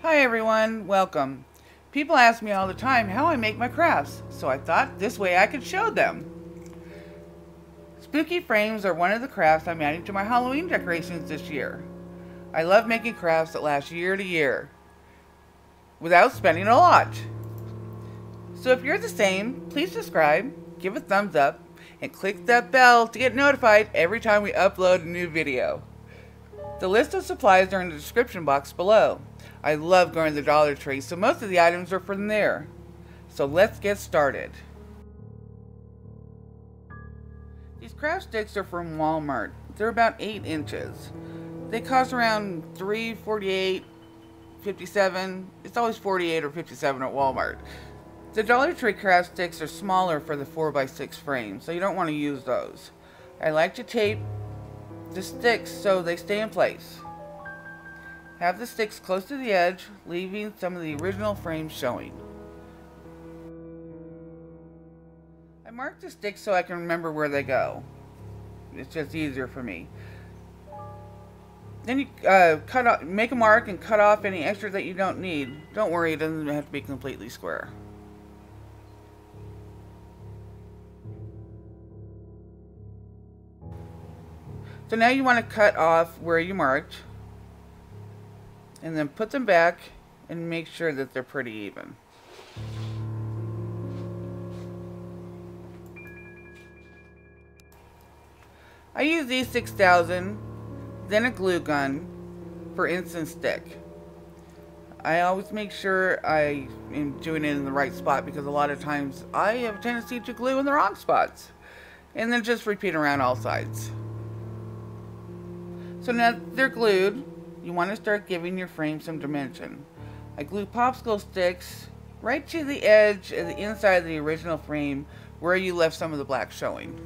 Hi everyone, welcome. People ask me all the time how I make my crafts, so I thought this way I could show them. Spooky frames are one of the crafts I'm adding to my Halloween decorations this year. I love making crafts that last year to year, without spending a lot. So if you're the same, please subscribe, give a thumbs up, and click that bell to get notified every time we upload a new video. The list of supplies are in the description box below. I love going to the Dollar Tree, so most of the items are from there. So let's get started. These craft sticks are from Walmart. They're about 8 inches. They cost around $3.48, $57. It's always $48 or $57 at Walmart. The Dollar Tree craft sticks are smaller for the 4x6 frame, so you don't want to use those. I like to tape the sticks so they stay in place. Have the sticks close to the edge, leaving some of the original frame showing. I mark the sticks so I can remember where they go. It's just easier for me. Then you make a mark and cut off any extra that you don't need. Don't worry, it doesn't have to be completely square. So now you want to cut off where you marked, and then put them back and make sure that they're pretty even. I use these 6000, then a glue gun for instant stick. I always make sure I am doing it in the right spot because a lot of times I have a tendency to glue in the wrong spots. And then just repeat around all sides. So now they're glued, you want to start giving your frame some dimension. I glue Popsicle sticks right to the edge of the inside of the original frame where you left some of the black showing.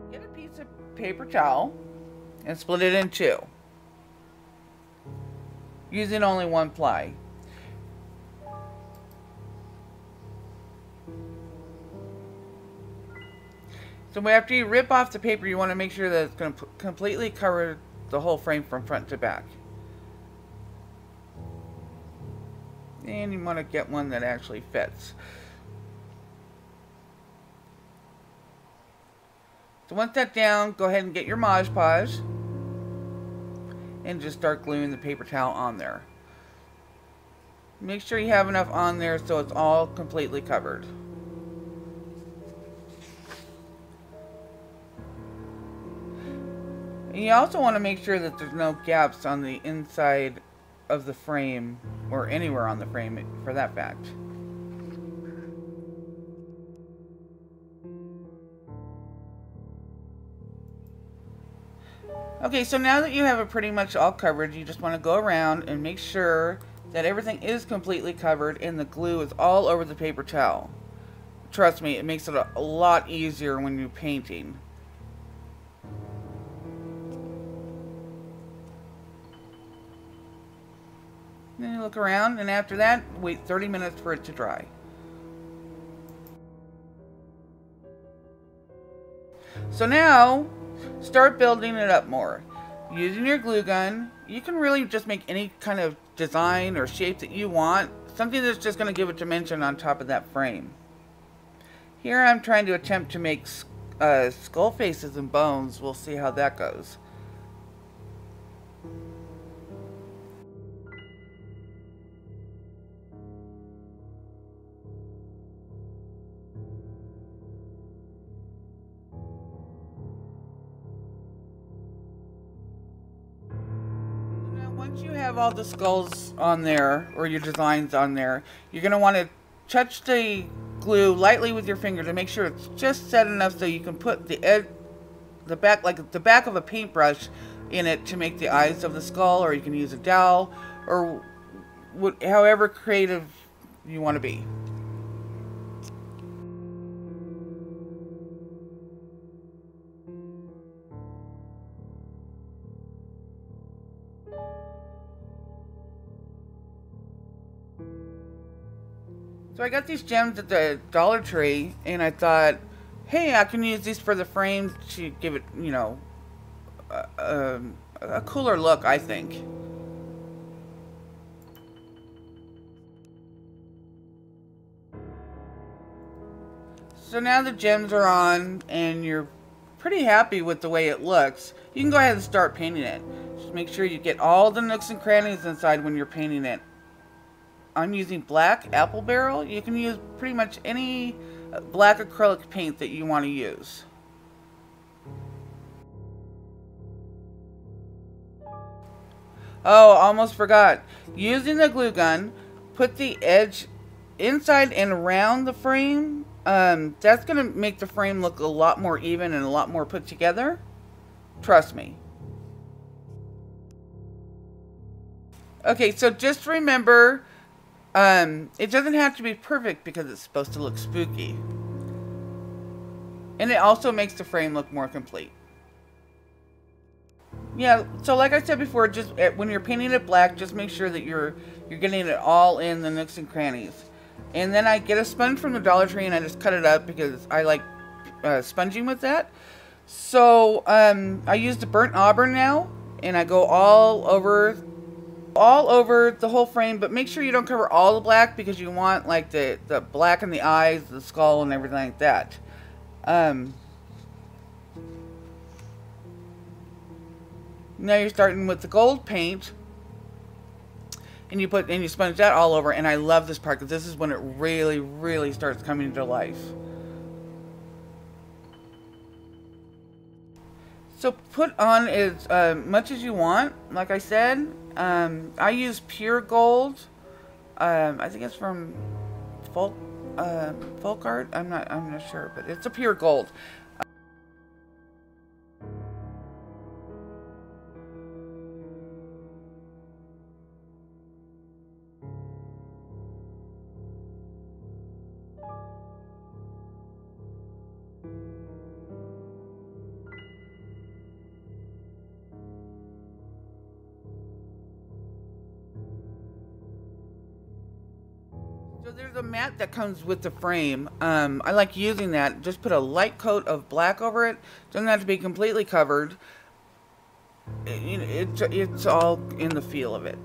Get a piece of paper towel and split it in two, using only one ply. So after you rip off the paper, you want to make sure that it's going to completely cover the whole frame from front to back. And you want to get one that actually fits. So once that's down, go ahead and get your Mod Podge and just start gluing the paper towel on there. Make sure you have enough on there so it's all completely covered. And you also want to make sure that there's no gaps on the inside of the frame or anywhere on the frame for that fact. Okay, so now that you have it pretty much all covered, you just want to go around and make sure that everything is completely covered and the glue is all over the paper towel. Trust me, it makes it a lot easier when you're painting. Then you look around, and after that, wait 30 minutes for it to dry. So now, start building it up more. Using your glue gun, you can really just make any kind of design or shape that you want. Something that's just going to give a dimension on top of that frame. Here I'm trying to attempt to make skull faces and bones. We'll see how that goes. Once you have all the skulls on there, or your designs on there, you're going to want to touch the glue lightly with your finger to make sure it's just set enough so you can put the edge, the back, like the back of a paintbrush in it to make the eyes of the skull, or you can use a dowel, or however creative you want to be. So I got these gems at the Dollar Tree, and I thought, hey, I can use these for the frame to give it, you know, a cooler look, I think. So now the gems are on, and you're pretty happy with the way it looks. You can go ahead and start painting it. Just make sure you get all the nooks and crannies inside when you're painting it. I'm using black apple barrel. You can use pretty much any black acrylic paint that you want to use. Oh, almost forgot. Using the glue gun, put the edge inside and around the frame. That's going to make the frame look a lot more even and a lot more put together. Trust me. Okay, so just remember, it doesn't have to be perfect because it's supposed to look spooky. And it also makes the frame look more complete. Yeah, so like I said before, just when you're painting it black, just make sure that you're getting it all in the nooks and crannies. And then I get a sponge from the Dollar Tree and I just cut it up because I like sponging with that. So I use the burnt auburn now, and I go all over the whole frame, but make sure you don't cover all the black because you want like the black in the eyes, the skull, and everything like that. Now you're starting with the gold paint, and you sponge that all over. And I love this part because this is when it really, really starts coming to life. So put on as much as you want. Like I said, I use pure gold. I think it's from Folk Art. I'm not sure, but it's a pure gold. So there's a mat that comes with the frame. I like using that. Just put a light coat of black over it. Doesn't have to be completely covered. It's all in the feel of it.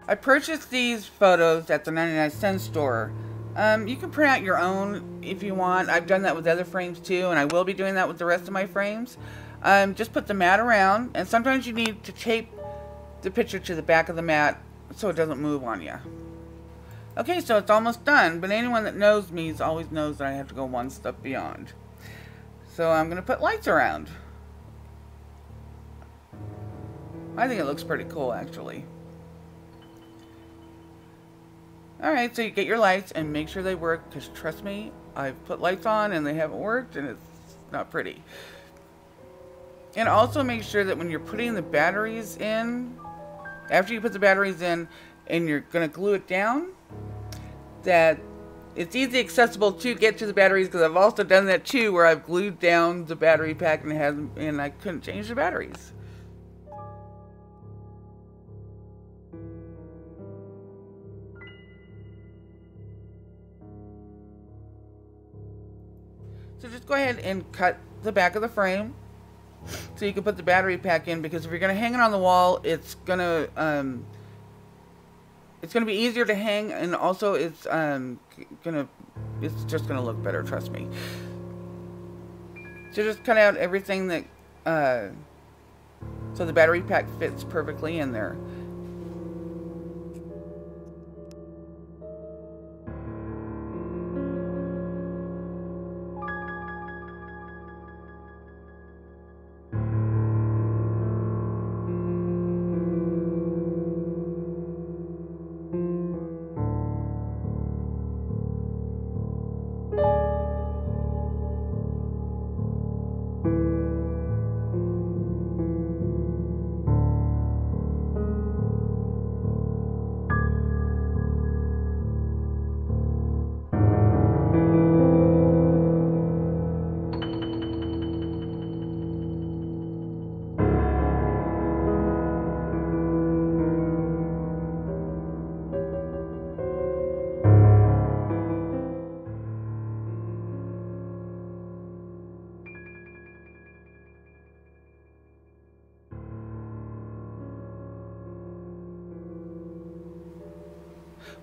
I purchased these photos at the 99-cent store. You can print out your own if you want. I've done that with other frames too, and I will be doing that with the rest of my frames. Just put the mat around, and sometimes you need to tape the picture to the back of the mat so it doesn't move on you. Okay, so it's almost done, but anyone that knows me always knows that I have to go one step beyond. So I'm going to put lights around. I think it looks pretty cool, actually. Alright, so you get your lights and make sure they work, because trust me, I've put lights on and they haven't worked and it's not pretty. And also make sure that when you're putting the batteries in, after you put the batteries in and you're going to glue it down, that it's easy accessible to get to the batteries, because I've also done that too, where I've glued down the battery pack and I couldn't change the batteries. So just go ahead and cut the back of the frame so you can put the battery pack in, because if you're going to hang it on the wall, it's going to be easier to hang, and also it's just gonna look better, trust me. So just cut out everything that so the battery pack fits perfectly in there.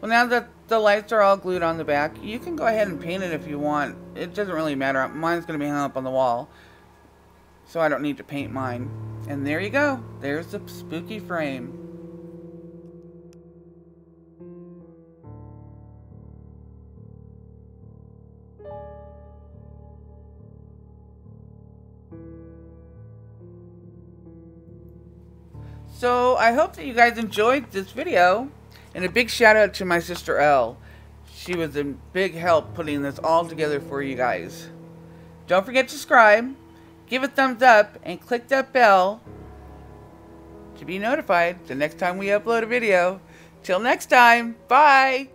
Well, now that the lights are all glued on the back, you can go ahead and paint it if you want. It doesn't really matter. Mine's going to be hung up on the wall, so I don't need to paint mine. And there you go. There's the spooky frame. So I hope that you guys enjoyed this video, and a big shout out to my sister Elle. She was a big help putting this all together for you guys. Don't forget to subscribe, give a thumbs up, and click that bell to be notified the next time we upload a video. Till next time, bye!